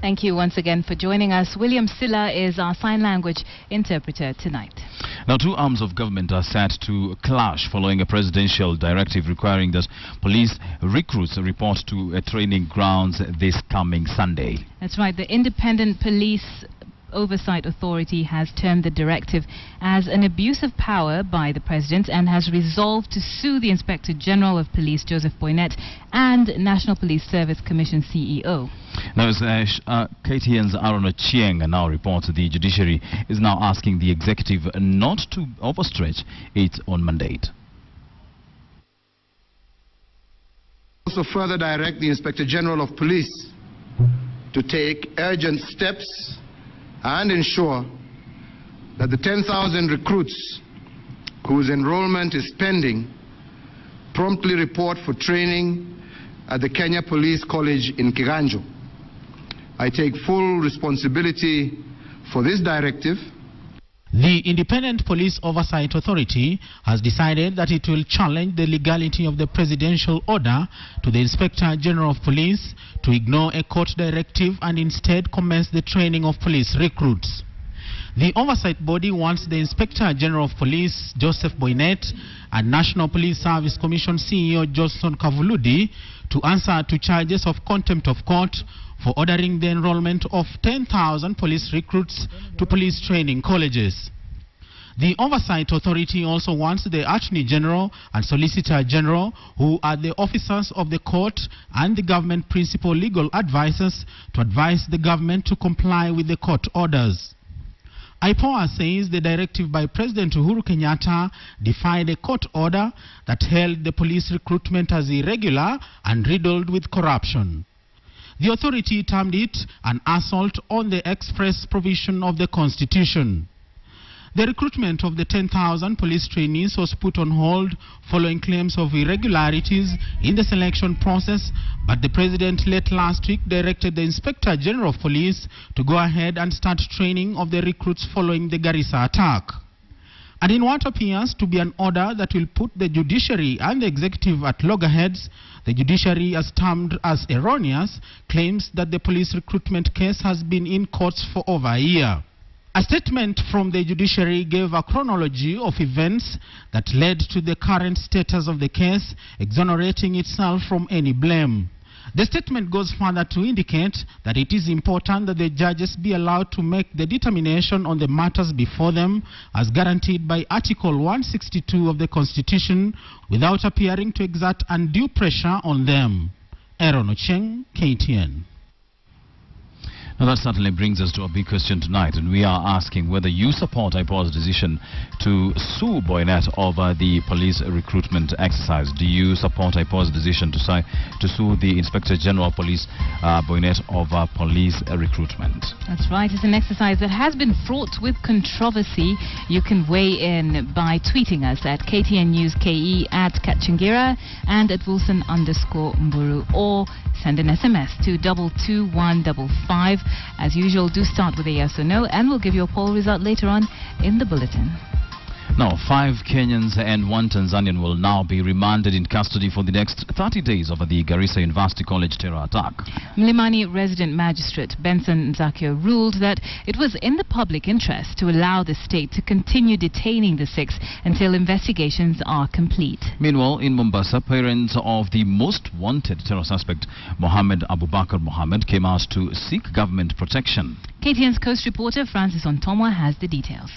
Thank you once again for joining us. William Silla is our sign language interpreter tonight. Now, two arms of government are set to clash following a presidential directive requiring that police recruits report to training grounds this coming Sunday. That's right. The Independent Police Oversight Authority has termed the directive as an abuse of power by the President and has resolved to sue the Inspector General of Police, Joseph Boynet, and National Police Service Commission CEO. Now, as KTN's Aaron Ochieng now reports, the judiciary is now asking the executive not to overstretch its own mandate. Also further direct the Inspector General of Police to take urgent steps and ensure that the 10,000 recruits whose enrollment is pending promptly report for training at the Kenya Police College in Kiganjo. I take full responsibility for this directive. The Independent Police Oversight Authority has decided that it will challenge the legality of the presidential order to the Inspector General of Police to ignore a court directive and instead commence the training of police recruits. The oversight body wants the Inspector General of Police, Joseph Boynet, and National Police Service Commission CEO Johnson Kavuludi to answer to charges of contempt of court for ordering the enrollment of 10,000 police recruits to police training colleges. The Oversight Authority also wants the Attorney General and Solicitor General, who are the officers of the court and the government principal legal advisors, to advise the government to comply with the court orders. IPOA says the directive by President Uhuru Kenyatta defied a court order that held the police recruitment as irregular and riddled with corruption. The authority termed it an assault on the express provision of the Constitution. The recruitment of the 10,000 police trainees was put on hold following claims of irregularities in the selection process, but the President late last week directed the Inspector General of Police to go ahead and start training of the recruits following the Garissa attack. And in what appears to be an order that will put the judiciary and the executive at loggerheads, the judiciary, as termed as erroneous, claims that the police recruitment case has been in courts for over a year. A statement from the judiciary gave a chronology of events that led to the current status of the case, exonerating itself from any blame. The statement goes further to indicate that it is important that the judges be allowed to make the determination on the matters before them as guaranteed by Article 162 of the Constitution without appearing to exert undue pressure on them. Aaron Ochieng, KTN. Now that certainly brings us to a big question tonight, and we are asking whether you support IPOA's decision to sue Boynet over the police recruitment exercise. Do you support IPOA's decision to sue the Inspector General of Police, Boynet, over police recruitment? That's right. It's an exercise that has been fraught with controversy. You can weigh in by tweeting us at KTN News KE, at Katchingira, and at Wilson_Mburu, or send an SMS to 22155. As usual, do start with a yes or no, and we'll give you a poll result later on in the bulletin. Now, 5 Kenyans and 1 Tanzanian will now be remanded in custody for the next 30 days over the Garissa University College terror attack. Mlimani Resident Magistrate Benson Nzakio ruled that it was in the public interest to allow the state to continue detaining the 6 until investigations are complete. Meanwhile, in Mombasa, parents of the most wanted terror suspect, Mohammed Abubakar Mohammed, came out to seek government protection. KTN's Coast reporter Francis Ontomwa has the details.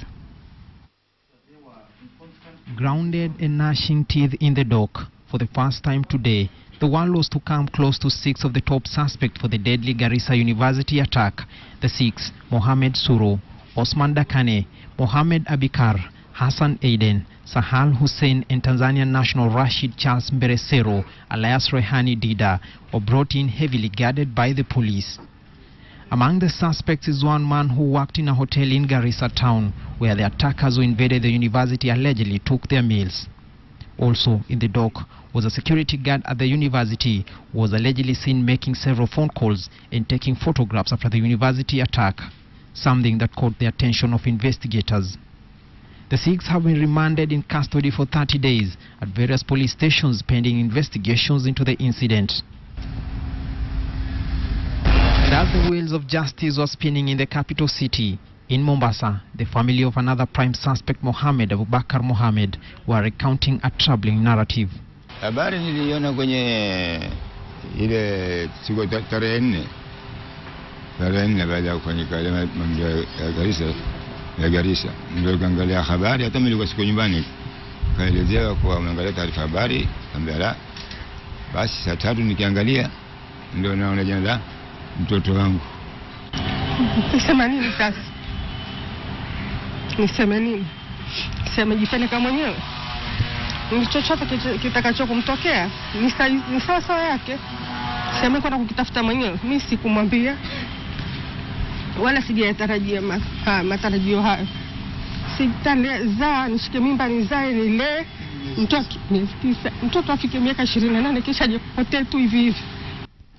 Grounded and gnashing teeth in the dock, for the first time today, the world was to come close to 6 of the top suspects for the deadly Garissa University attack. The 6, Mohammed Suro, Osman Dakane, Mohammed Abikar, Hassan Aiden, Sahal Hussein, and Tanzanian national Rashid Charles Mberesero, alias Rehani Dida, were brought in heavily guarded by the police. Among the suspects is one man who worked in a hotel in Garissa town, where the attackers who invaded the university allegedly took their meals. Also in the dock was a security guard at the university who was allegedly seen making several phone calls and taking photographs after the university attack, something that caught the attention of investigators. The 6 have been remanded in custody for 30 days at various police stations pending investigations into the incident. as the wheels of justice were spinning in the capital city, in Mombasa, the family of another prime suspect, Mohamed Abubakar Mohamed, were recounting a troubling narrative. Habari niliona kwenye ile siku tarehe 4 baada ya kufanyika ile mambo ya Garissa, ndio kaangalia habari, hata mimi nilikuwa siku nyumbani, kaelezewa kwa mwangalia taarifa habari, ambia basi saa 3 nikiangalia ndio naona jina la mtoto wangu. Nisema nini sasa? Niseme nini? Niseme jipeleka mwenyewe. Ni chochote kitakacho kumtokea ni sawa yake. Sema kwenda kukitafuta mwenyewe. Mimi sikumwambia wala sijatarajia matarajio hayo. Sitazaa nishike mimba nizae nile mtoto afike miaka 28 kisha aje kupotea tu hivi.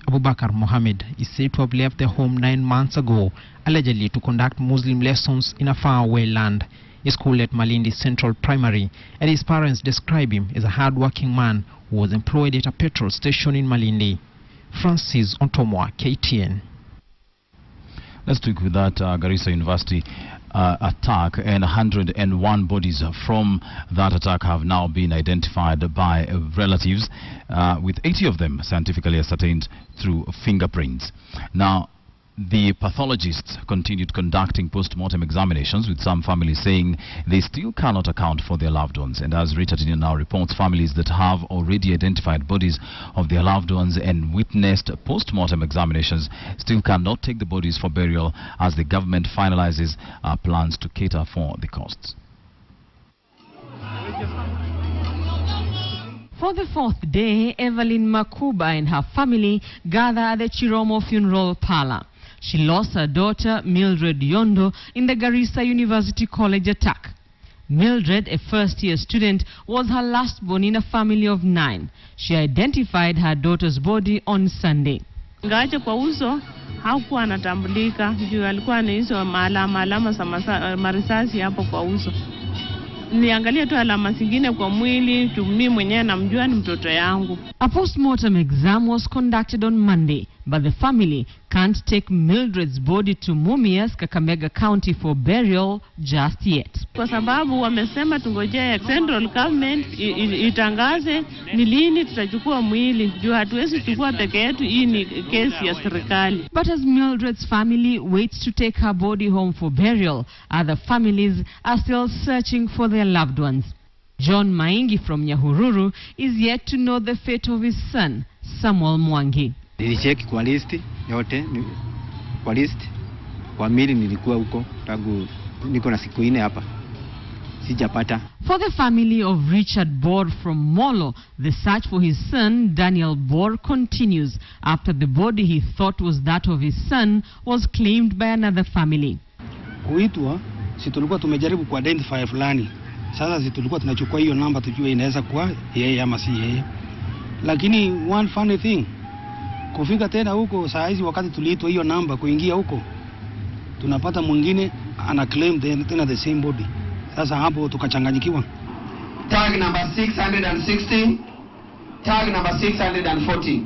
Abubakar Mohamed is said to have left the home 9 months ago, allegedly to conduct Muslim lessons in a faraway land, a school at Malindi Central Primary, and his parents describe him as a hard-working man who was employed at a petrol station in Malindi. Francis Ontomwa, KTN. Let's stick with that Garissa University attack, and 101 bodies from that attack have now been identified by relatives, with 80 of them scientifically ascertained through fingerprints. Now, the pathologists continued conducting post-mortem examinations, with some families saying they still cannot account for their loved ones. And as Richard now reports, families that have already identified bodies of their loved ones and witnessed post-mortem examinations still cannot take the bodies for burial as the government finalizes plans to cater for the costs. For the 4th day, Evelyn Makuba and her family gather at the Chiromo funeral parlor. She lost her daughter, Mildred Yondo, in the Garissa University College attack. Mildred, a first-year student, was her last born in a family of 9. She identified her daughter's body on Sunday. Ngaje kwa uso hakuwa anatambulika, juu alikuwa na hizo alama za marisasi hapo kwa uso. Niangalia tu alama zingine kwa mwili, mimi mwenyewe namjua ni mtoto yangu. A post-mortem exam was conducted on Monday, but the family can't take Mildred's body to Mumias, Kakamega County for burial just yet. Kwa sababu wamesema tungojea Central Government itangaze ni lini tutachukua mwili, juu hatuwezi chukua peke yetu, hii ni kesi ya serikali. But as Mildred's family waits to take her body home for burial, other families are still searching for their loved ones. John Maingi from Nyahururu is yet to know the fate of his son, Samuel Mwangi. Nilicheki kwa listi yote, kwa listi kwa mili nilikuwa huko tangu niko na siku 4 hapa, sijapata. For the family of Richard Bor from Molo, the search for his son Daniel Bor continues after the body he thought was that of his son was claimed by another family. Kuitwa, si tulikuwa tumejaribu ku identify fulani. Sasa si tulikuwa tunachukua hiyo namba tujue inaweza kuwa yeye ama si yeye. Lakini one funny thing, kufika tena huko saa hizi wakati tuliitwa hiyo namba kuingia huko, tunapata mwingine ana claim tena the same body. Sasa hapo tukachanganyikiwa. Tag number 616, tag number 640.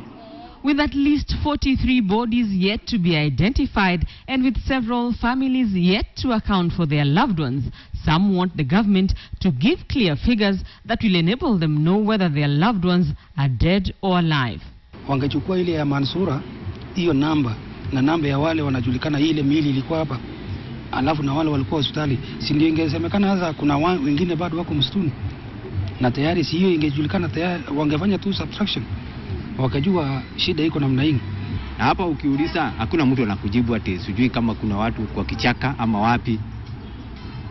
With at least 43 bodies yet to be identified and with several families yet to account for their loved ones, some want the government to give clear figures that will enable them know whether their loved ones are dead or alive. Wangechukua ile ya Mansura, hiyo namba, na namba ya wale wanajulikana ile miili ilikuwa hapa, alafu na wale walikuwa hospitali, si ndio ingesemekana sasa kuna wengine bado wako msituni. Na tayari si hiyo ingejulikana tayari, wangefanya tu subtraction. Wakajua shida iko namna hii. Na hapa ukiuliza hakuna mtu anakujibu ati sijui kama kuna watu kwa kichaka ama wapi.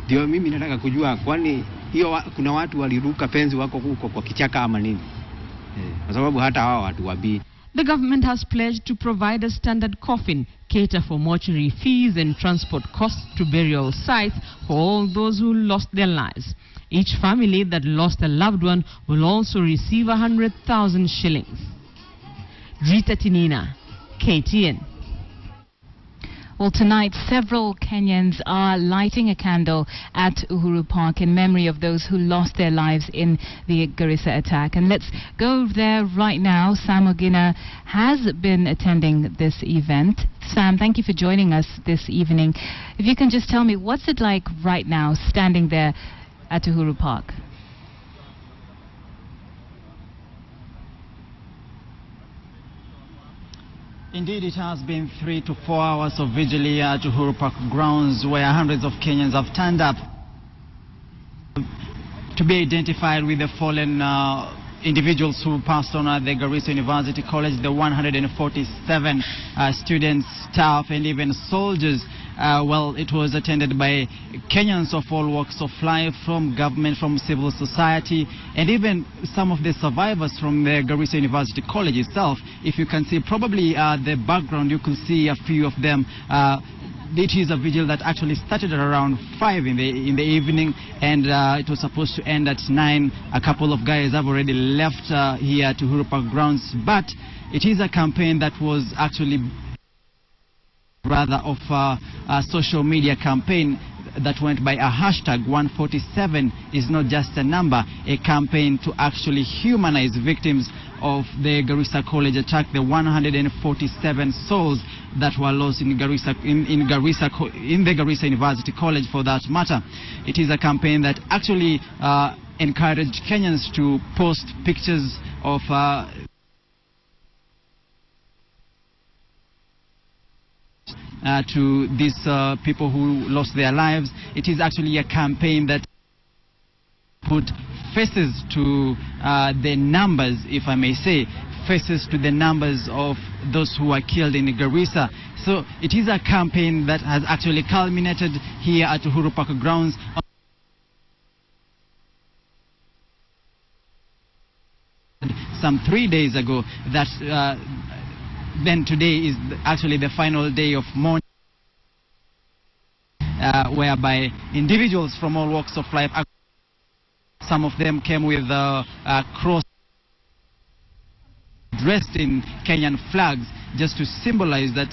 Ndio mimi nataka kujua kwani hiyo kuna watu waliruka fence wako huko kwa kichaka ama nini? Kwa sababu hata hao watu wabii. The government has pledged to provide a standard coffin, cater for mortuary fees and transport costs to burial sites for all those who lost their lives. Each family that lost a loved one will also receive 100,000 shillings. Rita Tinina, KTN. Well, tonight, several Kenyans are lighting a candle at Uhuru Park in memory of those who lost their lives in the Garissa attack. And let's go there right now. Sam Ogina has been attending this event. Sam, thank you for joining us this evening. If you can just tell me, what's it like right now standing there at Uhuru Park? Indeed, it has been 3 to 4 hours of vigil here at Uhuru Park grounds, where hundreds of Kenyans have turned up to be identified with the fallen individuals who passed on at the Garissa University College, the 147 students, staff, and even soldiers. Well, it was attended by Kenyans of all walks of life, from government, from civil society, and even some of the survivors from the Garissa University College itself. If you can see probably the background, you could see a few of them. It is a vigil that actually started at around 5 in the evening, and it was supposed to end at 9. A couple of guys have already left here to Uhuru Park grounds, but it is a campaign that was actually rather of a social media campaign that went by a hashtag 147 is not just a number, a campaign to actually humanize victims of the Garissa College attack, the 147 souls that were lost in Garissa, in the Garissa University College for that matter. It is a campaign that actually encouraged Kenyans to post pictures of to these people who lost their lives. It is actually a campaign that put faces to the numbers, if I may say, faces to the numbers of those who were killed in Garissa. So it is a campaign that has actually culminated here at Uhuru Park grounds. Some 3 days ago, that then today is actually the final day of mourning, whereby individuals from all walks of life, some of them came with cross dressed in Kenyan flags, just to symbolize that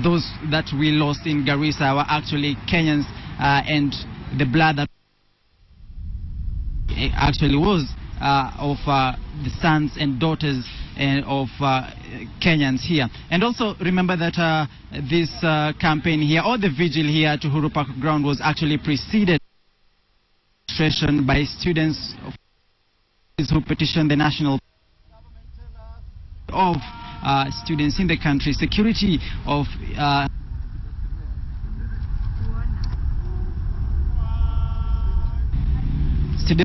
those that we lost in Garissa were actually Kenyans, and the blood that actually was of the sons and daughters of Kenyans here. And also remember that this campaign here, or the vigil here at Uhuru Park ground, was actually preceded by students who petitioned the national of students in the country, security of students.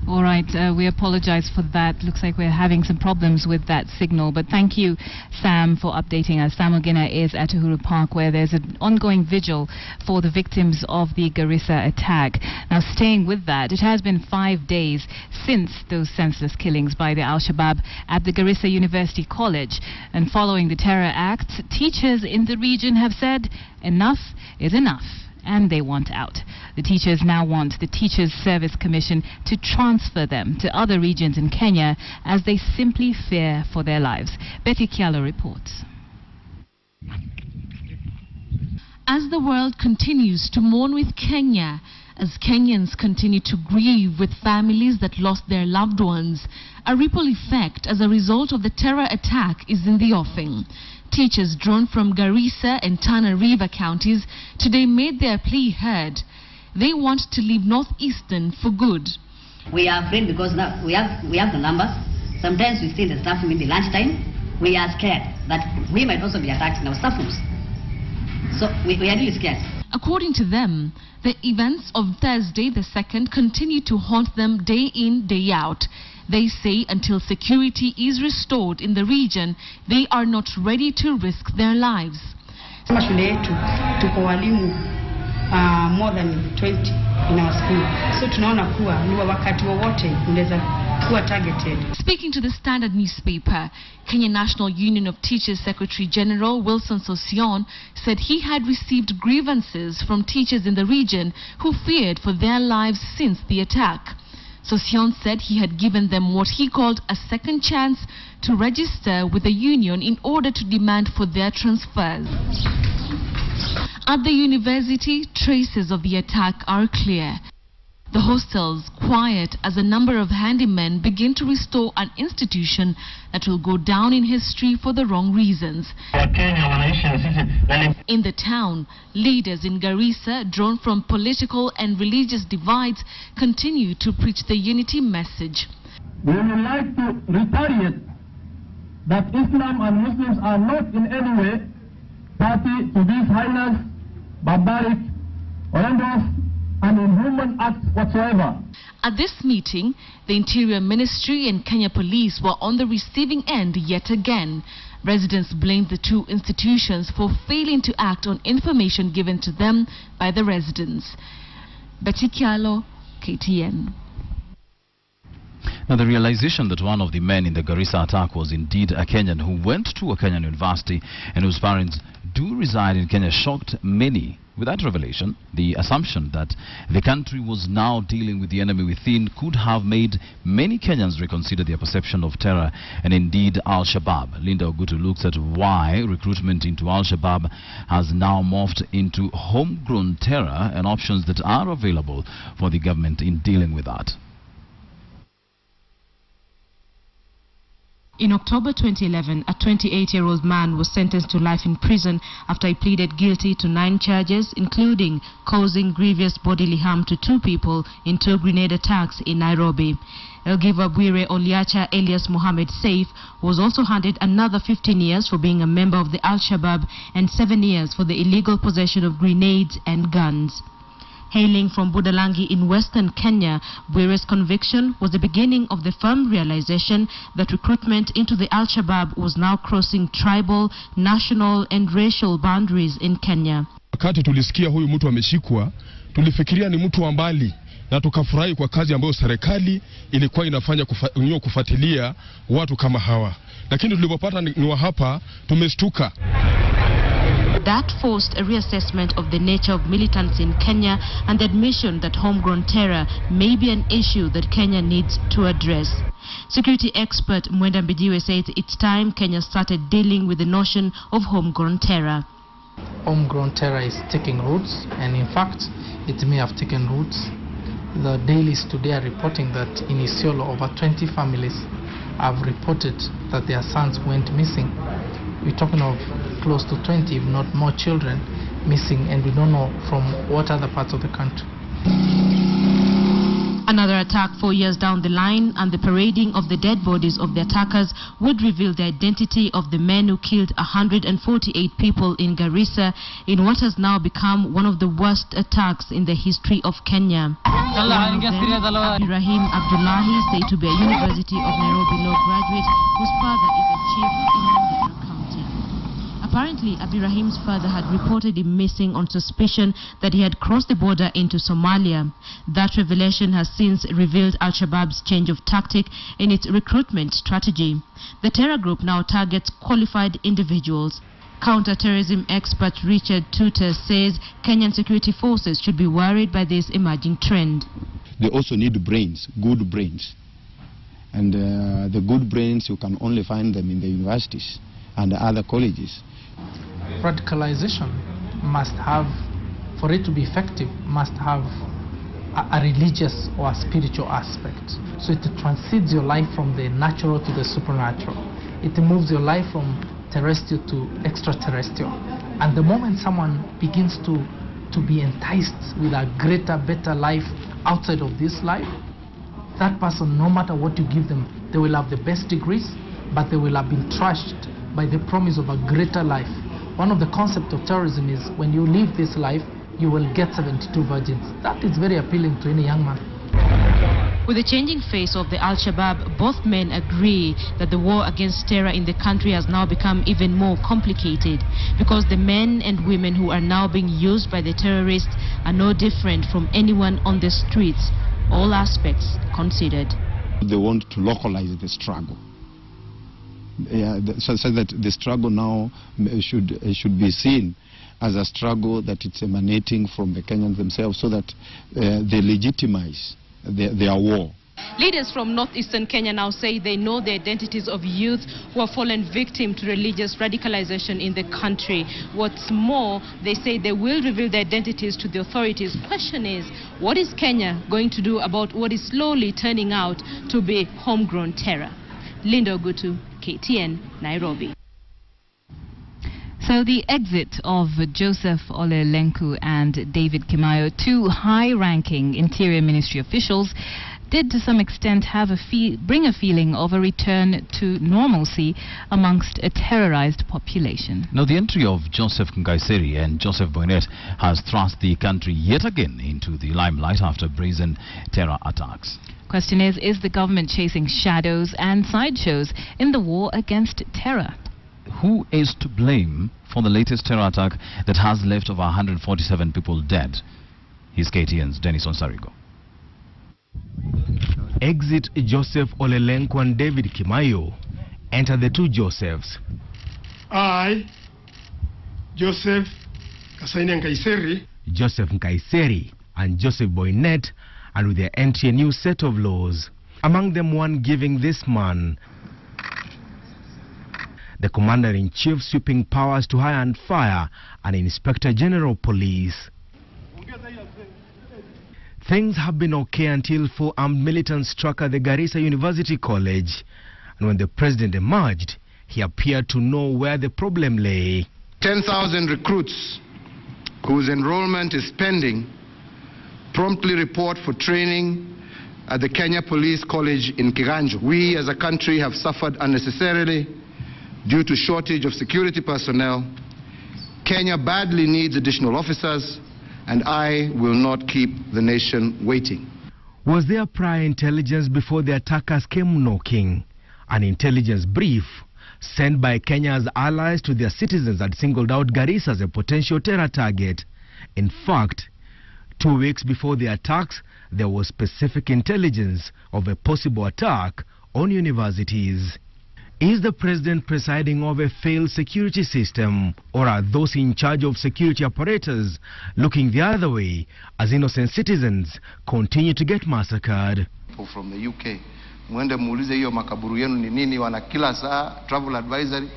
All right, we apologize for that. Looks like we're having some problems with that signal. But thank you, Sam, for updating us. Sam Ogina is at Uhuru Park, where there's an ongoing vigil for the victims of the Garissa attack. Now, staying with that, it has been 5 days since those senseless killings by the Al-Shabaab at the Garissa University College. And following the terror acts, teachers in the region have said enough is enough, and they want out. The teachers now want the Teachers Service Commission to transfer them to other regions in Kenya, as they simply fear for their lives. Betty Kialo reports. As the world continues to mourn with Kenya, as Kenyans continue to grieve with families that lost their loved ones, a ripple effect as a result of the terror attack is in the offing. Teachers drawn from Garissa and Tana River counties today made their plea heard. They want to leave Northeastern for good. We are afraid because now we have the numbers. Sometimes we see the staff room in the lunchtime. We are scared that we might also be attacked in our staff rooms. So we are really scared. According to them, the events of Thursday the 2nd continue to haunt them day in, day out. They say until security is restored in the region, they are not ready to risk their lives. Shule yetu tuko walimu more than 20 in our school. So tunaona kuwa ni wakati wowote unaweza kuwa targeted. Speaking to the Standard newspaper, Kenya National Union of Teachers Secretary General Wilson Sosion said he had received grievances from teachers in the region who feared for their lives since the attack. Sossion said he had given them what he called a second chance to register with the union in order to demand for their transfers. At the university, traces of the attack are clear. The hostels quiet as a number of handymen begin to restore an institution that will go down in history for the wrong reasons. In the town, leaders in Garissa, drawn from political and religious divides, continue to preach the unity message. We would like to reiterate that Islam and Muslims are not in any way party to these heinous, barbaric, horrendous, and inhuman acts whatsoever. At this meeting, the Interior Ministry and Kenya Police were on the receiving end yet again. Residents blamed the two institutions for failing to act on information given to them by the residents. Betty Kialo, KTN. Now, the realization that one of the men in the Garissa attack was indeed a Kenyan who went to a Kenyan university and whose parents do reside in Kenya shocked many. With that revelation, the assumption that the country was now dealing with the enemy within could have made many Kenyans reconsider their perception of terror and indeed Al-Shabaab. Linda Ogutu looks at why recruitment into Al-Shabaab has now morphed into homegrown terror and options that are available for the government in dealing with that. In October 2011, a 28-year-old man was sentenced to life in prison after he pleaded guilty to 9 charges, including causing grievous bodily harm to 2 people in 2 grenade attacks in Nairobi. Elgiva Bwire Oliacha alias Mohammed Saif was also handed another 15 years for being a member of the Al-Shabaab and 7 years for the illegal possession of grenades and guns. Hailing from Budalangi in western Kenya, Bwire's conviction was the beginning of the firm realization that recruitment into the Al-Shabaab was now crossing tribal, national and racial boundaries in Kenya. Wakati tulisikia huyu mtu ameshikwa, tulifikiria ni mtu wa mbali na tukafurahi kwa kazi ambayo serikali ilikuwa inafanya kufuatilia watu kama hawa. Lakini tulipopata ni wa hapa, tumeshtuka. That forced a reassessment of the nature of militants in Kenya and the admission that homegrown terror may be an issue that Kenya needs to address. Security expert Mwenda Mbijiwe says it's time Kenya started dealing with the notion of homegrown terror. Homegrown terror is taking roots, and in fact, it may have taken roots. The dailies today are reporting that in Isiolo, over 20 families have reported that their sons went missing. We're talking of close to 20, if not more, children missing, and we don't know from what other parts of the country. Another attack 4 years down the line, and the parading of the dead bodies of the attackers would reveal the identity of the men who killed 148 people in Garissa in what has now become one of the worst attacks in the history of Kenya. Ibrahim Abdullahi, said to be a University of Nairobi law graduate whose father is a chief in Mandera County. Apparently, Abdirahim's father had reported him missing on suspicion that he had crossed the border into Somalia. That revelation has since revealed Al-Shabaab's change of tactic in its recruitment strategy. The terror group now targets qualified individuals. Counter-terrorism expert Richard Tutor says Kenyan security forces should be worried by this emerging trend. They also need brains, good brains. And the good brains, you can only find them in the universities and other colleges. Radicalization must have, for it to be effective, must have a religious or a spiritual aspect. So it transcends your life from the natural to the supernatural. It moves your life from terrestrial to extraterrestrial. And the moment someone begins to be enticed with a greater, better life outside of this life, that person, no matter what you give them, they will have the best degrees, but they will have been trashed by the promise of a greater life. One of the concepts of terrorism is when you live this life, you will get 72 virgins. That is very appealing to any young man. With the changing face of the Al-Shabaab, both men agree that the war against terror in the country has now become even more complicated because the men and women who are now being used by the terrorists are no different from anyone on the streets, all aspects considered. They want to localize the struggle. So that the struggle now should be seen as a struggle that it's emanating from the Kenyans themselves, so that they legitimize their war. Leaders from northeastern Kenya now say they know the identities of youth who have fallen victim to religious radicalization in the country. What's more, they say they will reveal their identities to the authorities. Question is, what is Kenya going to do about what is slowly turning out to be homegrown terror? Linda Ogutu, KTN, Nairobi. So the exit of Joseph Ole Lenku and David Kimayo, two high-ranking Interior Ministry officials, did to some extent have bring a feeling of a return to normalcy amongst a terrorized population. Now, the entry of Joseph Nkaiseri and Joseph Boynet has thrust the country yet again into the limelight after brazen terror attacks. Question is the government chasing shadows and sideshows in the war against terror? Who is to blame for the latest terror attack that has left over 147 people dead? Here's KTN's Dennis Onsarigo. Exit Joseph Ole Lenku and David Kimayo. Enter the two Josephs. I, Joseph Nkaiseri. Joseph Nkaiseri and Joseph Boynet, and with their entry a new set of laws. Among them one giving this man the Commander-in-Chief sweeping powers to hire and fire an Inspector General of Police. Things have been okay until 4 armed militants struck at the Garissa University College, and when the president emerged, he appeared to know where the problem lay. 10,000 recruits whose enrollment is pending promptly report for training at the Kenya Police College in Kiganjo. We as a country have suffered unnecessarily due to shortage of security personnel. Kenya badly needs additional officers, and I will not keep the nation waiting. Was there prior intelligence before the attackers came knocking? An intelligence brief sent by Kenya's allies to their citizens had singled out Garissa as a potential terror target. In fact, 2 weeks before the attacks, there was specific intelligence of a possible attack on universities. Is the president presiding over a failed security system, or are those in charge of security apparatus looking the other way as innocent citizens continue to get massacred? From the UK, mwende muulize hiyo makaburu yenu ni nini, wana kila saa travel advisory.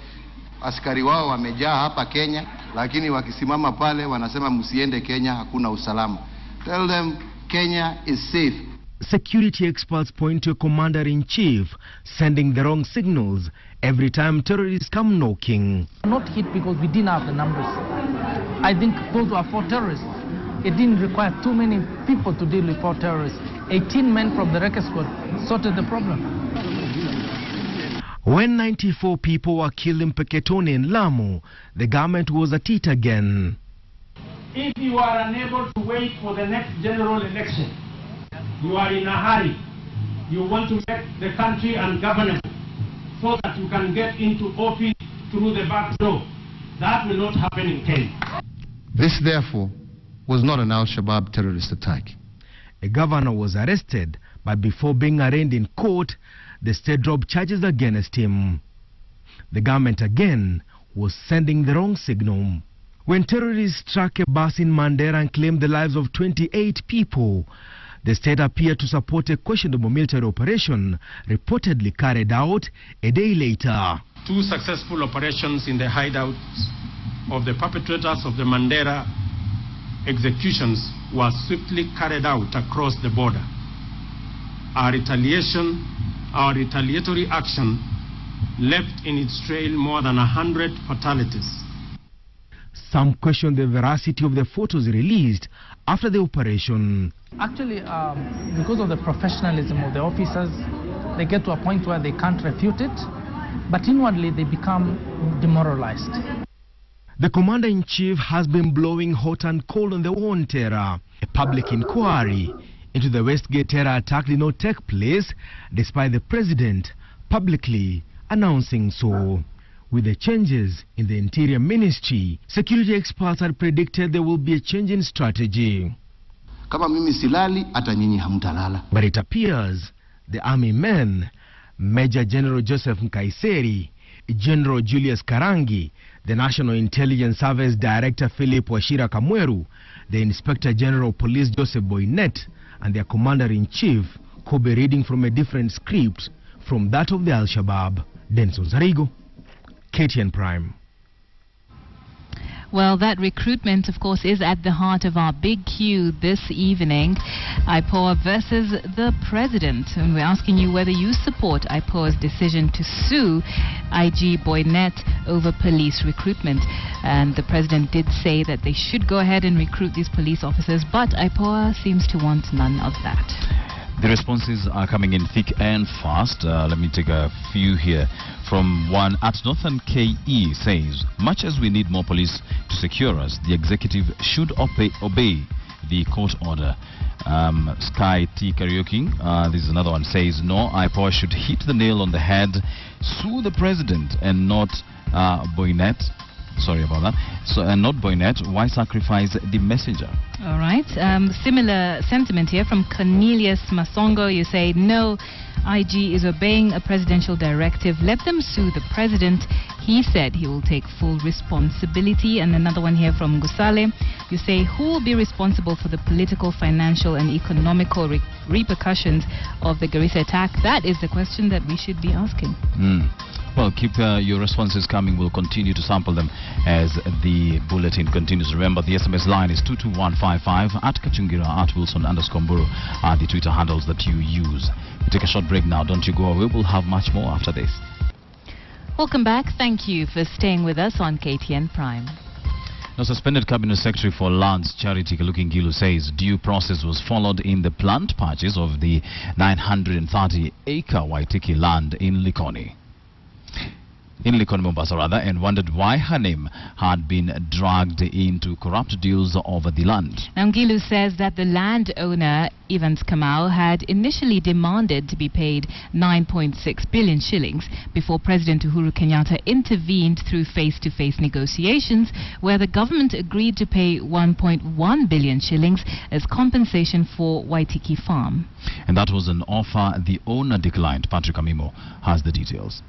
Askari wao wamejaa hapa Kenya, lakini wakisimama pale wanasema msiende Kenya, hakuna usalama. Tell them Kenya is safe. Security experts point to a commander-in-chief sending the wrong signals every time terrorists come knocking. Not hit because we didn't have the numbers. I think those were 4 terrorists. It didn't require too many people to deal with 4 terrorists. 18 men from the Rekka squad sorted the problem. When 94 people were killed in Peketoni and Lamu, the government was at it again. If you are unable to wait for the next general election, you are in a hurry. You want to make the country ungovernable so that you can get into office through the back door. That will not happen in Kenya. This, therefore, was not an Al-Shabaab terrorist attack. A governor was arrested, but before being arraigned in court, the state dropped charges against him. The government again was sending the wrong signal. When terrorists struck a bus in Mandera and claimed the lives of 28 people, the state appeared to support a questionable military operation reportedly carried out a day later. 2 successful operations in the hideouts of the perpetrators of the Mandera executions were swiftly carried out across the border. Our retaliatory action left in its trail more than 100 fatalities. Some question the veracity of the photos released after the operation. Actually, because of the professionalism of the officers, they get to a point where they can't refute it, but inwardly they become demoralized. The commander-in-chief has been blowing hot and cold on the war on terror. A public inquiry into the Westgate terror attack did not take place, despite the president publicly announcing so. With the changes in the Interior Ministry, security experts had predicted there will be a change in strategy. Kama mimi silali, hata nyinyi hamtalala. But it appears the army men, Major General Joseph Nkaiseri, General Julius Karangi, the National Intelligence Service Director Philip Washira Kamweru, the Inspector General of Police Joseph Boynet, and their Commander-in-Chief Kobe reading from a different script from that of the Al-Shabaab. Denson Zarigo, KTN Prime. Well, that recruitment, of course, is at the heart of our big queue this evening. IPOA versus the President. And we're asking you whether you support IPOA's decision to sue IG Boynet over police recruitment. And the President did say that they should go ahead and recruit these police officers, but IPOA seems to want none of that. The responses are coming in thick and fast. Let me take a few here. From one at Northern KE says, much as we need more police to secure us, the executive should obey the court order. Sky T Karaoke, this is another one, says, no, IPOA should hit the nail on the head, sue the president and not Boynet. Sorry about that. So, and not Boynet. Why sacrifice the messenger? All right. Similar sentiment here from Cornelius Masongo. You say, no, IG is obeying a presidential directive. Let them sue the president. He said he will take full responsibility. And another one here from Gusale. You say, who will be responsible for the political, financial, and economical repercussions of the Garissa attack? That is the question that we should be asking. Well, keep your responses coming. We'll continue to sample them as the bulletin continues. Remember, the SMS line is 22155. At Kachungira, at Wilson_Mburu are the Twitter handles that you use. We take a short break now. Don't you go away. We'll have much more after this. Welcome back. Thank you for staying with us on KTN Prime. Now, suspended Cabinet Secretary for Lands, Charity Kaluki Ngilu, says due process was followed in the planned purchase of the 930-acre Waitiki land in Likoni. Mombasa rather, and wondered why her name had been dragged into corrupt deals over the land. Ngilu says that the landowner, Evans Kamau, had initially demanded to be paid 9.6 billion shillings before President Uhuru Kenyatta intervened through face-to-face negotiations, where the government agreed to pay 1.1 billion shillings as compensation for Waitiki Farm. And that was an offer the owner declined. Patrick Amimo has the details.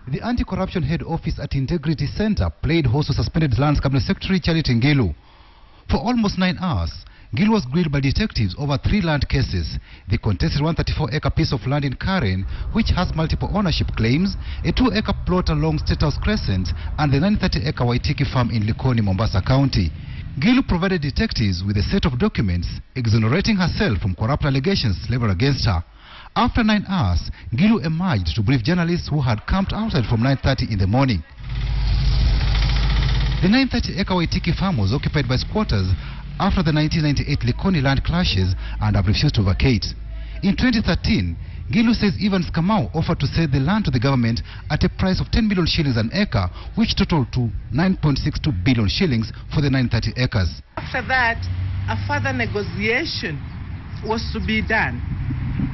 The Anti-Corruption Head Office at Integrity Center played host to suspended Lands Cabinet Secretary Charity Ngilu. For almost 9 hours, Ngilu was grilled by detectives over 3 land cases: the contested 134-acre piece of land in Karen, which has multiple ownership claims, a 2-acre plot along State House Crescent, and the 930-acre Waitiki farm in Likoni, Mombasa County. Ngilu provided detectives with a set of documents exonerating herself from corrupt allegations leveled against her. After 9 hours, Ngilu emerged to brief journalists who had camped outside from 9:30 in the morning. The 930-acre Waitiki farm was occupied by squatters after the 1998 Likoni land clashes and have refused to vacate. In 2013, Ngilu says Evans Kamau offered to sell the land to the government at a price of 10 million shillings an acre, which totaled to 9.62 billion shillings for the 930 acres. After that, a further negotiation was to be done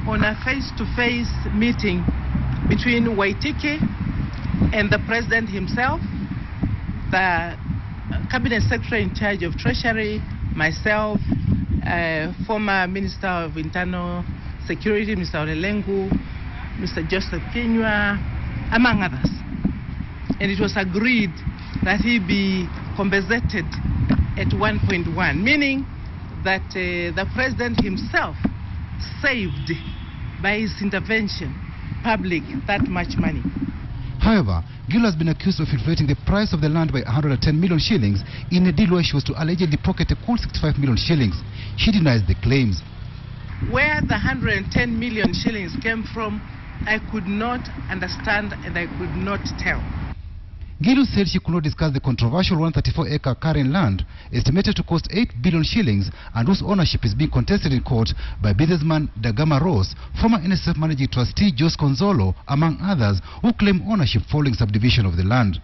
on a face-to-face meeting between Waitiki and the president himself, the cabinet secretary in charge of treasury, myself, former Minister of Internal Security, Mr. Olelengu, Mr. Joseph Kinyua, among others. And it was agreed that he be compensated at 1.1, meaning that the president himself saved by his intervention public that much money. However, Ngilu has been accused of inflating the price of the land by 110 million shillings in a deal where she was to allegedly pocket a cool 65 million shillings. She denies the claims. Where the 110 million shillings came from, I could not understand and I could not tell. Ngilu said she could not discuss the controversial 134-acre Karen land, estimated to cost 8 billion shillings and whose ownership is being contested in court by businessman Dagama Ross, former NSF managing trustee Jos Konzolo, among others, who claim ownership following subdivision of the land.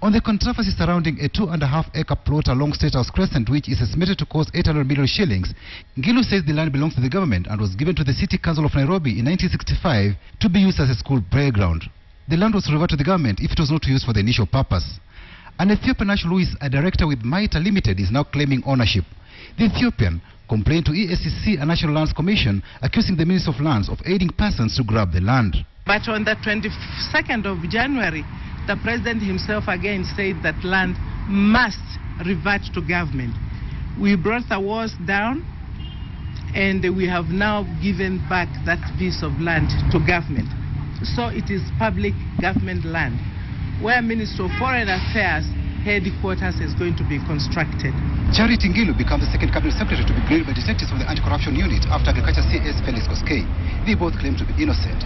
On the controversy surrounding a 2.5-acre plot along State House Crescent, which is estimated to cost 800 million shillings, Ngilu says the land belongs to the government and was given to the City Council of Nairobi in 1965 to be used as a school playground. The land was reverted to the government if it was not used for the initial purpose. An Ethiopian national who is a director with Maita Limited is now claiming ownership. The Ethiopian complained to EACC and National Lands Commission, accusing the Minister of Lands of aiding persons to grab the land. But on the 22nd of January, the President himself again said that land must revert to government. We brought the walls down, and we have now given back that piece of land to government. So it is public government land, where Minister of Foreign Affairs headquarters is going to be constructed. Charity Ngilu becomes the second cabinet secretary to be grilled by detectives of the anti-corruption unit after Agriculture CS Felix Koskei. They both claim to be innocent.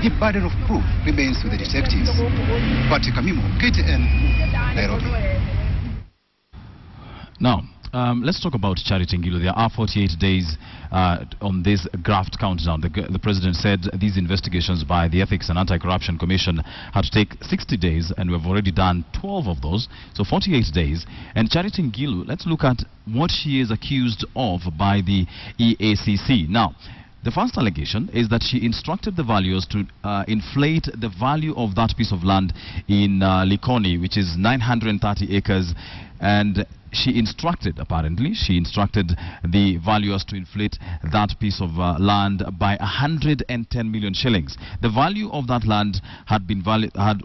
The burden of proof remains with the detectives. Patrick Amimo, KTN, Nairobi. Now, let's talk about Charity Ngilu. There are 48 days on this graft countdown. The president said these investigations by the Ethics and Anti-Corruption Commission had to take 60 days, and we've already done 12 of those, so 48 days. And Charity Ngilu, let's look at what she is accused of by the EACC. Now, the first allegation is that she instructed the valuers to inflate the value of that piece of land in Likoni, which is 930 acres, and she instructed the valuers to inflate that piece of land by 110 million shillings. The value of that land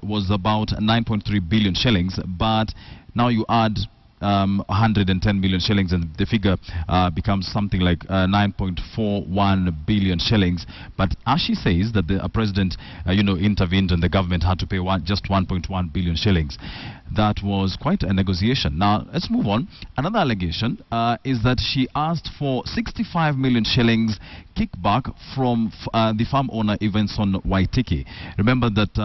was about 9.3 billion shillings, but now you add 110 million shillings, and the figure becomes something like 9.41 billion shillings. But as she says that the president, intervened, and the government had to pay just 1.1 billion shillings. That was quite a negotiation. Now let's move on. Another allegation is that she asked for 65 million shillings kickback from the farm owner Evanson Waitiki. Remember that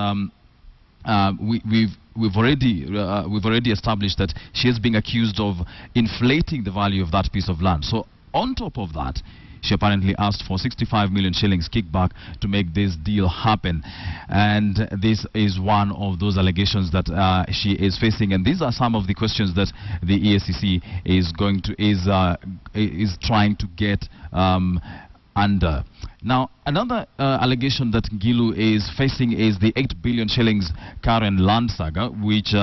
we've already established that she is being accused of inflating the value of that piece of land. So on top of that, she apparently asked for 65 million shillings kickback to make this deal happen, and this is one of those allegations that she is facing. And these are some of the questions that the EACC is trying to get under. Now, another allegation that Ngilu is facing is the 8 billion shillings Karen land saga, which,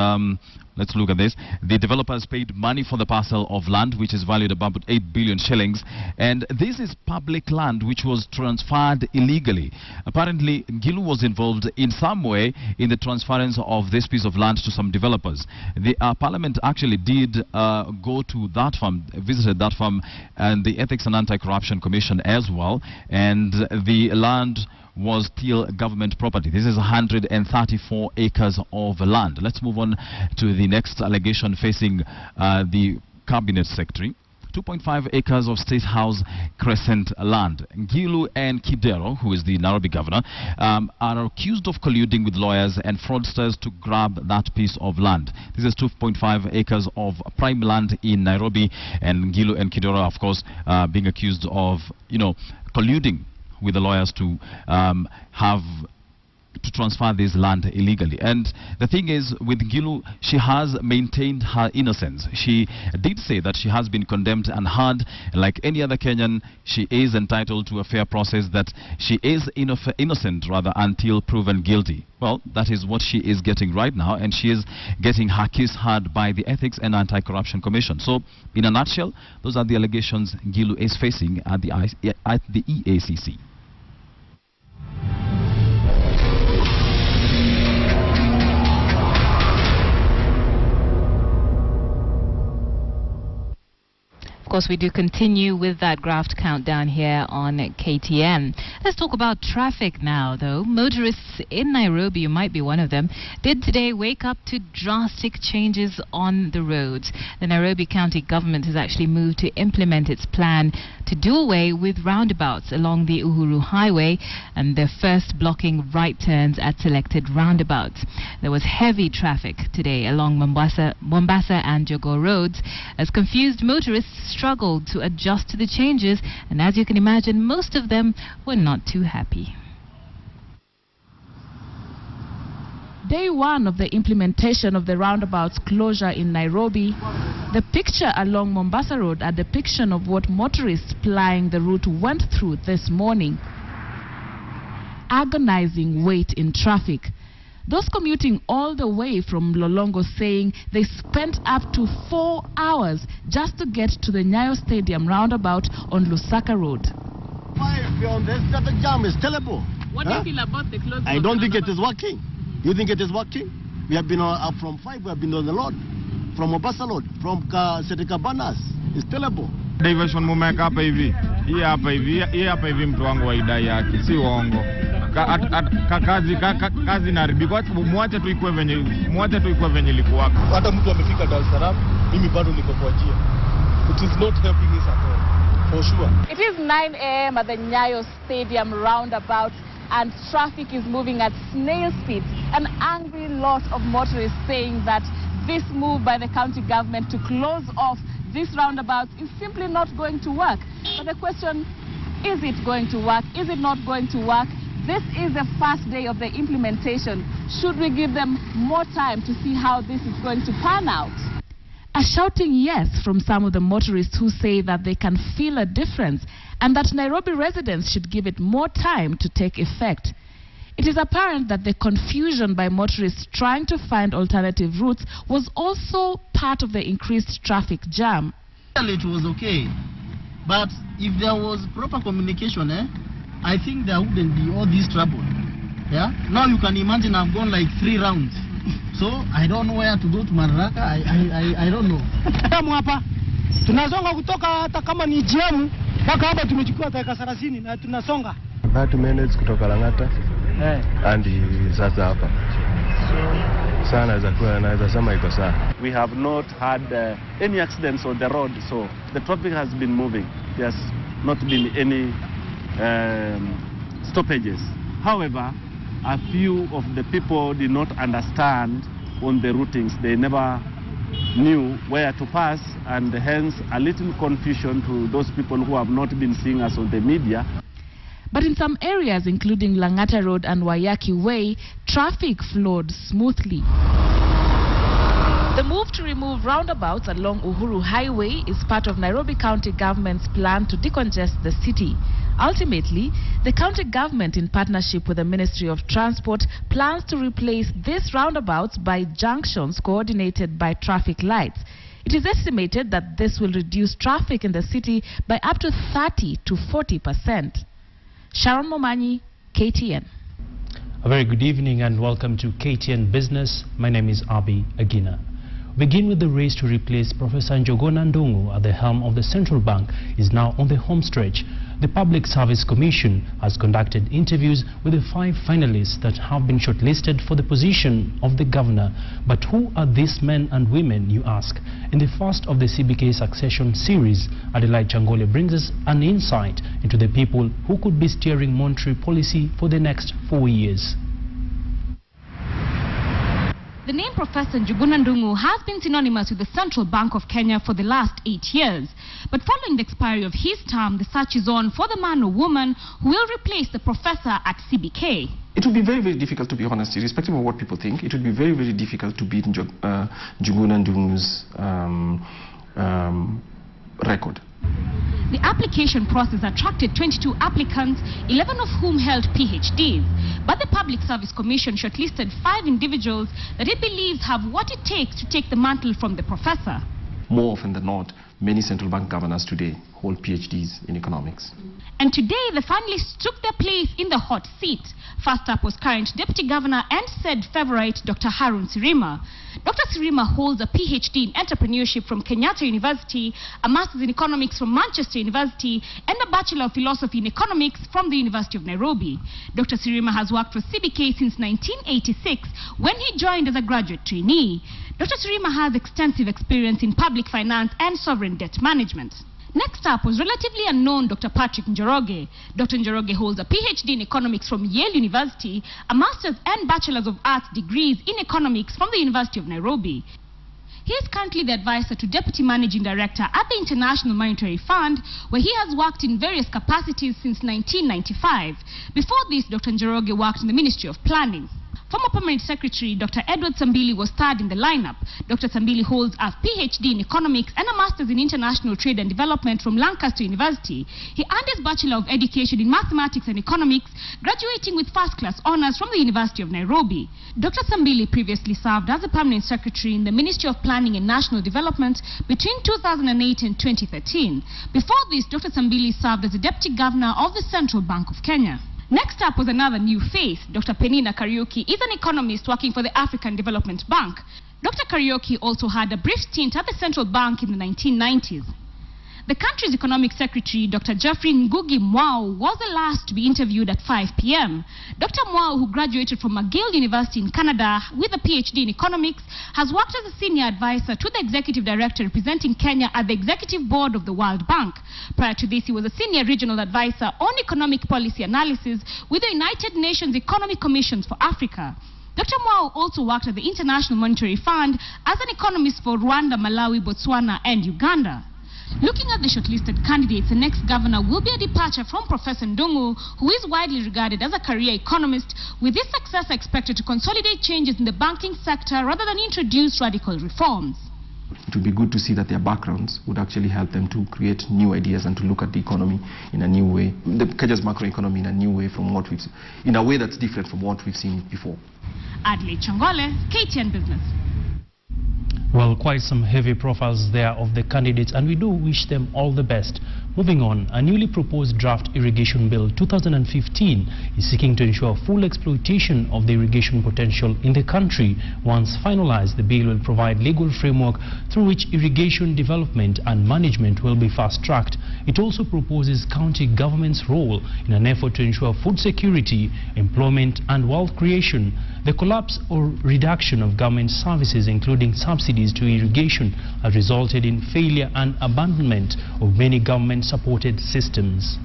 let's look at this. The developers paid money for the parcel of land, which is valued about 8 billion shillings. And this is public land which was transferred illegally. Apparently, Ngilu was involved in some way in the transference of this piece of land to some developers. The parliament actually did go to that farm, visited that farm, and the Ethics and Anti-Corruption Commission as well. And the land was still government property. This is 134 acres of land. Let's move on to the next allegation facing the cabinet secretary. 2.5 acres of State House Crescent land. Ngilu and Kidero, who is the Nairobi governor, are accused of colluding with lawyers and fraudsters to grab that piece of land. This is 2.5 acres of prime land in Nairobi, and Ngilu and Kidero, of course, being accused of, colluding with the lawyers to transfer this land illegally. And the thing is, with Ngilu, she has maintained her innocence. She did say that she has been condemned and heard. Like any other Kenyan, she is entitled to a fair process, that she is innocent rather until proven guilty. Well, that is what she is getting right now, and she is getting her case heard by the Ethics and Anti-Corruption Commission. So, in a nutshell, those are the allegations Ngilu is facing at the EACC. Of course, we do continue with that graft countdown here on KTN. Let's talk about traffic now, though. Motorists in Nairobi, you might be one of them, did today wake up to drastic changes on the roads. The Nairobi County government has actually moved to implement its plan to do away with roundabouts along the Uhuru Highway, and they're first blocking right turns at selected roundabouts. There was heavy traffic today along Mombasa and Jogoo roads as confused motorists struggled to adjust to the changes, and as you can imagine, most of them were not too happy. Day one of the implementation of the roundabout's closure in Nairobi, the picture along Mombasa Road are a depiction of what motorists plying the route went through this morning. Agonizing wait in traffic. Those commuting all the way from Lolongo saying they spent up to 4 hours just to get to the Nyayo Stadium roundabout on Lusaka Road. The traffic jam is terrible. What do you feel about the closing? I don't think it is working. You think it is working? We have been up from 5, we have been on the road. From Mombasa Road, from Setikabanas. It's terrible. Diversion mumeka hapa hivi. Hii hapa hivi mtu wangu wa idai yake, si uongo. Kazi inaribika kwa sababu muache tu ikuwe venye ilikuwa. Hata mtu amefika Dar es Salaam, mimi bado niko kwa njia. It is not helping us at all, for sure. It is 9 a.m. at the Nyayo Stadium roundabout, and traffic is moving at snail speed. An angry lot of motorists saying that this move by the county government to close off this roundabout is simply not going to work. But the question, is it going to work? Is it not going to work? This is the first day of the implementation. Should we give them more time to see how this is going to pan out? A shouting yes from some of the motorists who say that they can feel a difference and that Nairobi residents should give it more time to take effect. It is apparent that the confusion by motorists trying to find alternative routes was also part of the increased traffic jam. It was okay, but if there was proper communication, I think there wouldn't be all this trouble. Yeah. Now you can imagine I've gone like 3 rounds, so I don't know where to go to Madaraka. I don't know. Hapa tunasonga kutoka hata kama ni jiamu mpaka hapa tumechukua dakika 30 na tunasonga 30 minutes kutoka Lang'ata hadi sasa hapa. Sana naweza sema iko sawa. We have not had any accidents on the road, so the traffic has been moving. There's not been any stoppages. However, a few of the people did not understand on the routings. They never knew where to pass, and hence a little confusion to those people who have not been seeing us on the media. But in some areas, including Lang'ata Road and Wayaki Way, traffic flowed smoothly. The move to remove roundabouts along Uhuru Highway is part of Nairobi County Government's plan to decongest the city. Ultimately, the county government, in partnership with the Ministry of Transport, plans to replace these roundabouts by junctions coordinated by traffic lights. It is estimated that this will reduce traffic in the city by up to 30 to 40%. Sharon Momanyi, KTN. A very good evening and welcome to KTN Business. My name is Abi Agina. Begin with the race to replace Professor Njogona Ndung'u at the helm of the Central Bank is now on the home stretch. The Public Service Commission has conducted interviews with the 5 finalists that have been shortlisted for the position of the governor. But who are these men and women, you ask? In the first of the CBK Succession series, Adelaide Changole brings us an insight into the people who could be steering monetary policy for the next 4 years. The name Professor Njogona Ndung'u has been synonymous with the Central Bank of Kenya for the last 8 years. But following the expiry of his term, the search is on for the man or woman who will replace the professor at CBK. It would be very, very difficult, to be honest, irrespective of what people think. It would be very, very difficult to beat Njogona Ndung'u's record. The application process attracted 22 applicants, 11 of whom held PhDs. But the Public Service Commission shortlisted 5 individuals that it believes have what it takes to take the mantle from the professor. More often than not, many central bank governors today hold PhDs in economics. And today, the finalists took their place in the hot seat. First up was current Deputy Governor and said favorite Dr. Harun Sirima. Dr. Sirima holds a PhD in entrepreneurship from Kenyatta University, a master's in economics from Manchester University, and a Bachelor of Philosophy in Economics from the University of Nairobi. Dr. Sirima has worked for CBK since 1986 when he joined as a graduate trainee. Dr. Sirima has extensive experience in public finance and sovereign debt management. Next up was relatively unknown Dr. Patrick Njoroge. Dr. Njoroge holds a PhD in economics from Yale University, a master's and bachelor's of arts degrees in economics from the University of Nairobi. He is currently the advisor to Deputy Managing Director at the International Monetary Fund, where he has worked in various capacities since 1995. Before this, Dr. Njoroge worked in the Ministry of Planning. Former Permanent Secretary Dr. Edward Sambili was third in the lineup. Dr. Sambili holds a PhD in economics and a master's in international trade and development from Lancaster University. He earned his Bachelor of Education in mathematics and economics, graduating with first-class honors from the University of Nairobi. Dr. Sambili previously served as a Permanent Secretary in the Ministry of Planning and National Development between 2008 and 2013. Before this, Dr. Sambili served as the Deputy Governor of the Central Bank of Kenya. Next up was another new face. Dr. Penina Kariuki is an economist working for the African Development Bank. Dr. Kariuki also had a brief stint at the Central Bank in the 1990s. The country's economic secretary, Dr. Jeffrey Ngugi Mwau, was the last to be interviewed at 5 p.m. Dr. Mwau, who graduated from McGill University in Canada with a PhD in economics, has worked as a senior advisor to the executive director representing Kenya at the executive board of the World Bank. Prior to this, he was a senior regional advisor on economic policy analysis with the United Nations Economic Commissions for Africa. Dr. Mwau also worked at the International Monetary Fund as an economist for Rwanda, Malawi, Botswana, and Uganda. Looking at the shortlisted candidates, the next governor will be a departure from Professor Ndungu, who is widely regarded as a career economist, with his successor expected to consolidate changes in the banking sector rather than introduce radical reforms. It would be good to see that their backgrounds would actually help them to create new ideas and to look at the economy in a new way, Kenya's macroeconomy in a new way from what we've seen, in a way that's different from what we've seen before. Adley Changole, KTN Business. Well, quite some heavy profiles there of the candidates, and we do wish them all the best. Moving on, a newly proposed draft irrigation bill 2015 is seeking to ensure full exploitation of the irrigation potential in the country. Once finalized, the bill will provide legal framework through which irrigation development and management will be fast-tracked. It also proposes county government's role in an effort to ensure food security, employment and wealth creation. The collapse or reduction of government services, including subsidies to irrigation, has resulted in failure and abandonment of many government-supported systems.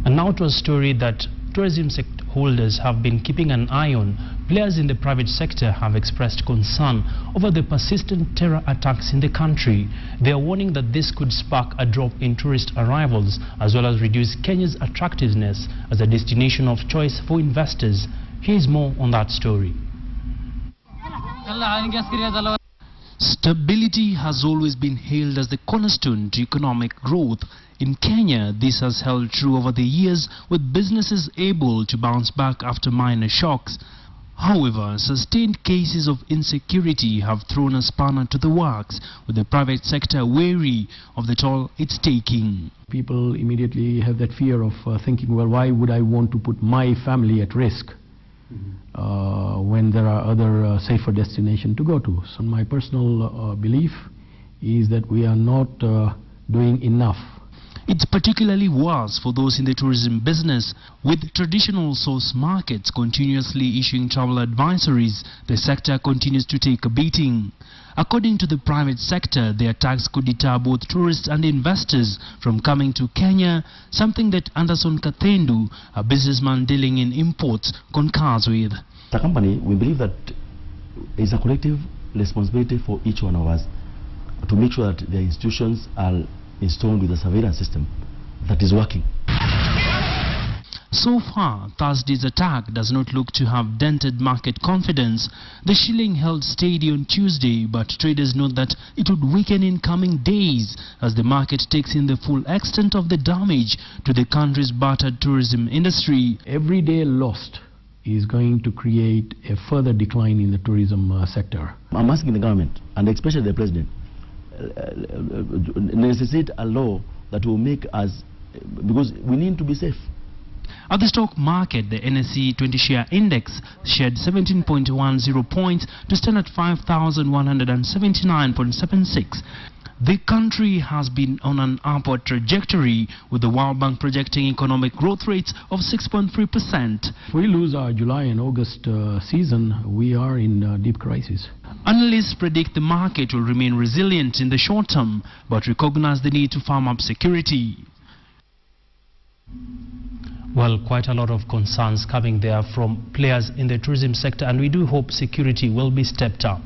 And now to a story that tourism sector holders have been keeping an eye on. Players in the private sector have expressed concern over the persistent terror attacks in the country. They are warning that this could spark a drop in tourist arrivals as well as reduce Kenya's attractiveness as a destination of choice for investors. Here's more on that story. Stability has always been hailed as the cornerstone to economic growth. In Kenya, this has held true over the years, with businesses able to bounce back after minor shocks. However, sustained cases of insecurity have thrown a spanner to the works, with the private sector wary of the toll it's taking. People immediately have that fear of thinking, well, why would I want to put my family at risk when there are other safer destinations to go to? So my personal belief is that we are not doing enough. It's particularly worse for those in the tourism business. With traditional source markets continuously issuing travel advisories, the sector continues to take a beating. According to the private sector, the attacks could deter both tourists and investors from coming to Kenya, something that Anderson Kathendu, a businessman dealing in imports, concurs with. The company, we believe that it's a collective responsibility for each one of us to make sure that the institutions are installed with a surveillance system that is working. So far, Thursday's attack does not look to have dented market confidence. The shilling held steady on Tuesday, but traders note that it would weaken in coming days as the market takes in the full extent of the damage to the country's battered tourism industry. Every day lost is going to create a further decline in the tourism sector. I'm asking the government, and especially the president, necessitate a law that will make us, because we need to be safe. At the stock market, the NSE 20 share index shed 17.10 points to stand at 5,179.76. The country has been on an upward trajectory, with the World Bank projecting economic growth rates of 6.3%. If we lose our July and August season, we are in deep crisis. Analysts predict the market will remain resilient in the short term, but recognize the need to firm up security. Well, quite a lot of concerns coming there from players in the tourism sector, and we do hope security will be stepped up.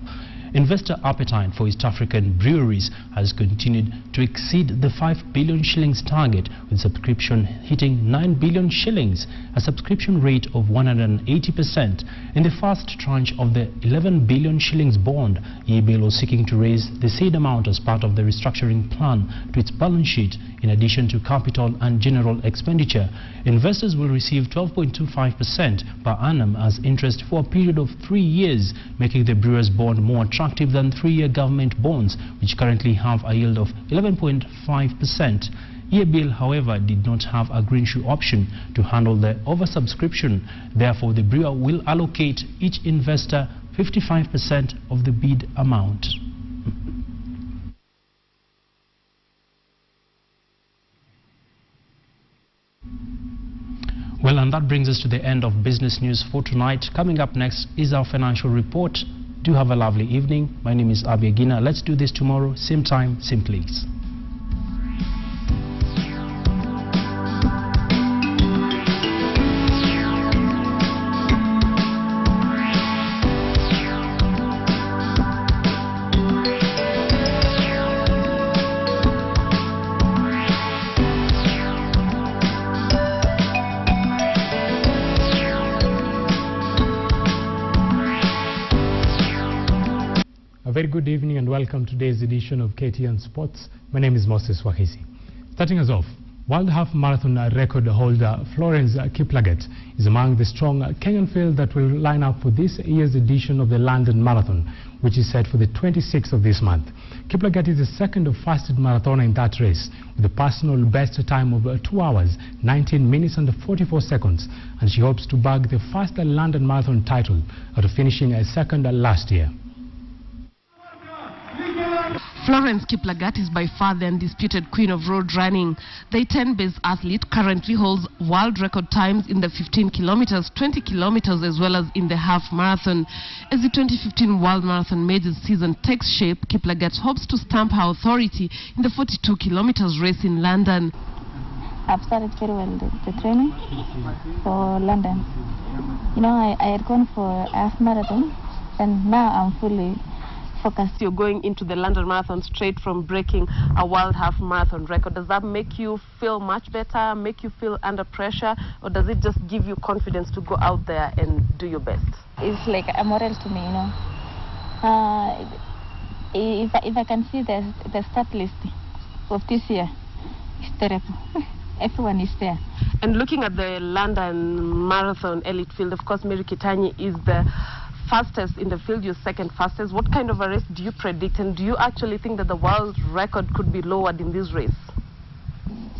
Investor appetite for East African breweries has continued to exceed the 5 billion shillings target, with subscription hitting 9 billion shillings, a subscription rate of 180%. In the first tranche of the 11 billion shillings bond, EBL was seeking to raise the said amount as part of the restructuring plan to its balance sheet, in addition to capital and general expenditure. Investors will receive 12.25% per annum as interest for a period of 3 years, making the brewer's bond more attractive than 3-year government bonds, which currently have a yield of 11.5%. EBL, however, did not have a green shoe option to handle the oversubscription. Therefore, the brewer will allocate each investor 55% of the bid amount. Well, and that brings us to the end of business news for tonight. Coming up next is our financial report. Do have a lovely evening. My name is Abi Agina. Let's do this tomorrow, same time, same place. A very good evening and welcome to today's edition of KTN Sports. My name is Moses Wahisi. Starting us off, World Half Marathon record holder Florence Kiplagat is among the strong Kenyan field that will line up for this year's edition of the London Marathon, which is set for the 26th of this month. Kiplagat is the second fastest marathoner in that race, with a personal best time of 2 hours, 19 minutes and 44 seconds, and she hopes to bag the first London Marathon title after finishing second last year. Florence Kiplagat is by far the undisputed queen of road running. The 10-based athlete currently holds world record times in the 15 kilometers, 20 kilometers, as well as in the half marathon. As the 2015 World Marathon Majors season takes shape, Kiplagat hopes to stamp her authority in the 42 kilometers race in London. I've started very well the training for London. You know, I had gone for half marathon, and now I'm fully focused. You're going into the London Marathon straight from breaking a world half marathon record. Does that make you feel much better, make you feel under pressure, or does it just give you confidence to go out there and do your best? It's like a moral to me, you know. If I can see the start list of this year, it's terrible. Everyone is there. And looking at the London Marathon elite field, of course, Mary Keitany is the fastest in the field, you're second fastest. What kind of a race do you predict, and do you actually think that the world record could be lowered in this race?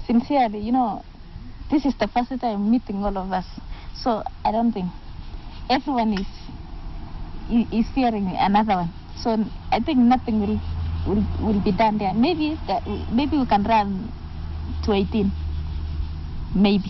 Sincerely, you know, this is the first time meeting all of us, so I don't think everyone is fearing another one. So I think nothing will be done there. Maybe we can run to 18, maybe.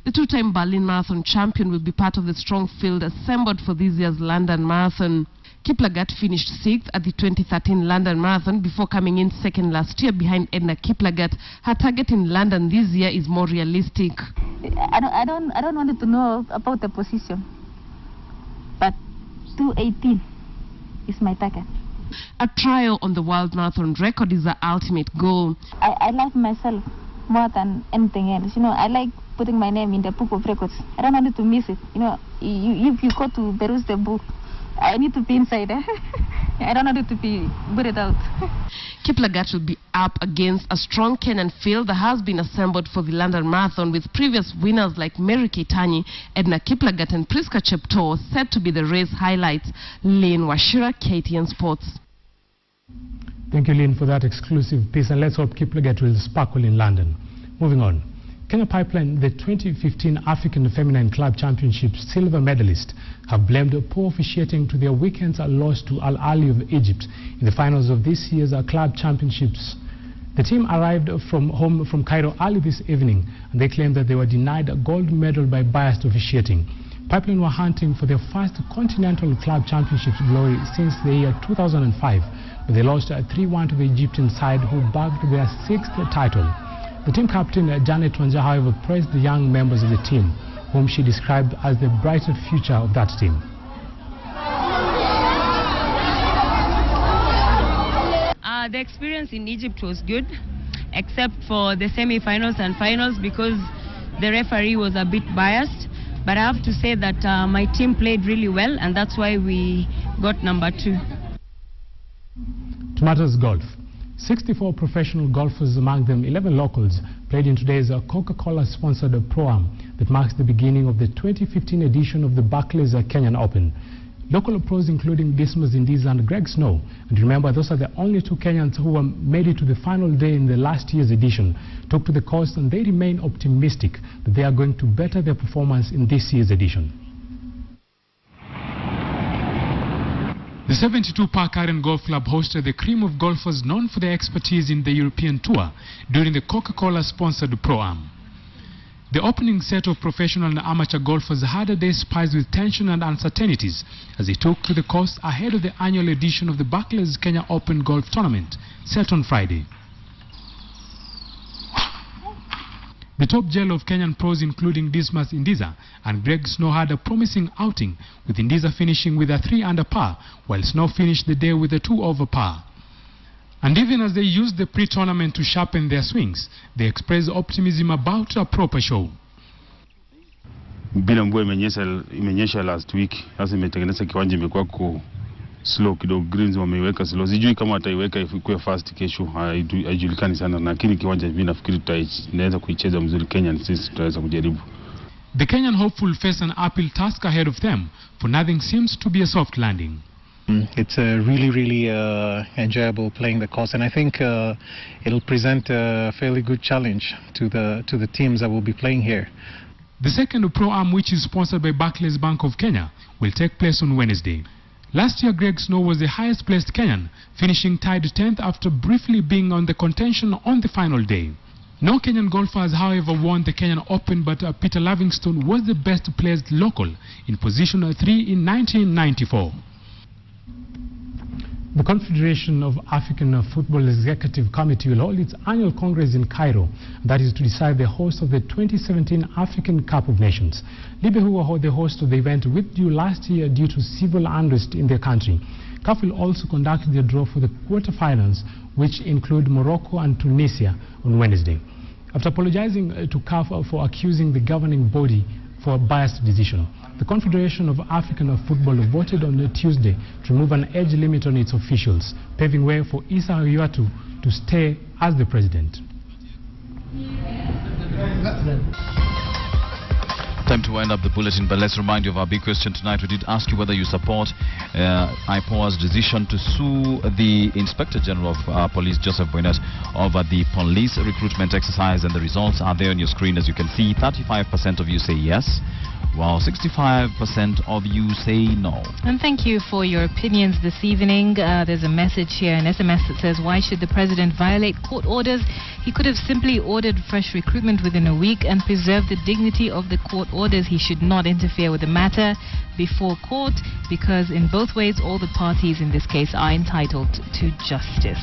The two-time Berlin Marathon champion will be part of the strong field assembled for this year's London Marathon. Kiplagat finished 6th at the 2013 London Marathon before coming in second last year behind Edna Kiplagat. Her target in London this year is more realistic. I don't want to know about the position, but 2:18 is my target. A trial on the world marathon record is the ultimate goal. I love myself more than anything else. You know, I like putting my name in the book of records. I don't want to miss it. You know, if you go to peruse the book, I need to be inside. I don't want it to be buried out. Kiplagat will be up against a strong Kenyan field that has been assembled for the London Marathon, with previous winners like Mary Keitany, Edna Kiplagat and Priska Cheptoo set to be the race highlights. Lynn Washira, KTN Sports. Thank you, Lynn, for that exclusive piece, and let's hope Kiplagat will sparkle in London. Moving on. Kenya Pipeline, the 2015 African Feminine Club Championship silver medalist, have blamed poor officiating to their weekend's loss to Al Ahly of Egypt in the finals of this year's club championships. The team arrived home from Cairo early this evening, and they claimed that they were denied a gold medal by biased officiating. Pipeline were hunting for their first continental club championship glory since the year 2005, but they lost 3-1 to the Egyptian side, who bagged their 6th title. The team captain, Janet Wanja, however, praised the young members of the team, whom she described as the brighter future of that team. The experience in Egypt was good, except for the semi-finals and finals because the referee was a bit biased. But I have to say that my team played really well, and that's why we got number 2. To matters golf. 64 professional golfers, among them 11 locals, played in today's Coca-Cola-sponsored Pro-Am that marks the beginning of the 2015 edition of the Barclays Kenyan Open. Local pros including Dismas Indiza and Greg Snow. And remember, those are the only 2 Kenyans who made it to the final day in the last year's edition. Took to the course, and they remain optimistic that they are going to better their performance in this year's edition. The 72 Park Iron Golf Club hosted the cream of golfers known for their expertise in the European Tour during the Coca-Cola-sponsored Pro-Am. The opening set of professional and amateur golfers had a day spiced with tension and uncertainties as they took to the course ahead of the annual edition of the Barclays Kenya Open Golf Tournament set on Friday. The top gel of Kenyan pros, including Dismas Indiza and Greg Snow, had a promising outing, with Indiza finishing with a 3 under par, while Snow finished the day with a 2 over par. And even as they used the pre-tournament to sharpen their swings, they expressed optimism about a proper show. Bila mvua imenyesha last week, sasa imetengeneza kiwanja imekuwa slow kidogo, greens wameiweka slow. Sijui kama ataiweka ifikuwe fast kesho, haijulikani sana, lakini kiwanja hivi nafikiri tunaweza kuicheza mzuri Kenya, sisi tutaweza kujaribu. The Kenyan hopeful face an uphill task ahead of them, for nothing seems to be a soft landing. It's really enjoyable playing the course, and I think it'll present a fairly good challenge to the teams that will be playing here. The second Pro-Am, which is sponsored by Barclays Bank of Kenya, will take place on Wednesday. Last year, Greg Snow was the highest placed Kenyan, finishing tied 10th after briefly being on the contention on the final day. No Kenyan golfer has, however, won the Kenyan Open, but Peter Livingstone was the best placed local in position 3 in 1994. The Confederation of African Football Executive Committee will hold its annual congress in Cairo. That is to decide the host of the 2017 African Cup of Nations. Libya, who were the host of the event, withdrew last year due to civil unrest in their country. CAF will also conduct the draw for the quarterfinals, which include Morocco and Tunisia, on Wednesday. After apologizing to CAF for accusing the governing body for a biased decision, the Confederation of African Football voted on Tuesday to remove an age limit on its officials, paving way for Issa Hayatou to stay as the president. Time to wind up the bulletin, but let's remind you of our big question tonight. We did ask you whether you support IPOA's decision to sue the Inspector General of Police, Joseph Boynet, over the police recruitment exercise, and the results are there on your screen. As you can see, 35% of you say yes, while 65% of you say no. And thank you for your opinions this evening. There's a message here, an SMS that says, why should the president violate court orders? He could have simply ordered fresh recruitment within a week and preserved the dignity of the court orders. He should not interfere with the matter before court, because in both ways all the parties in this case are entitled to justice.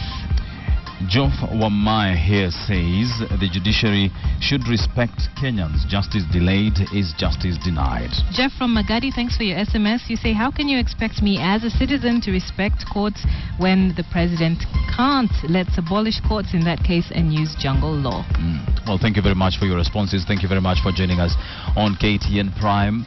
Joff Wamai here says the judiciary should respect Kenyans. Justice delayed is justice denied. Jeff from Magadi, thanks for your SMS. You say, how can you expect me as a citizen to respect courts when the president can't? Let's abolish courts in that case and use jungle law. Well, thank you very much for your responses. Thank you very much for joining us on KTN Prime.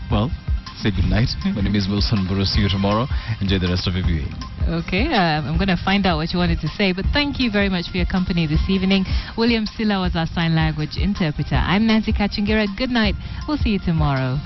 Well, say good night. My name is Wilson Mburu. See you tomorrow. Enjoy the rest of your viewing. Okay, I'm going to find out what you wanted to say, but thank you very much for your company this evening. William Silla was our sign language interpreter. I'm Nancy Kachingira. Good night. We'll see you tomorrow.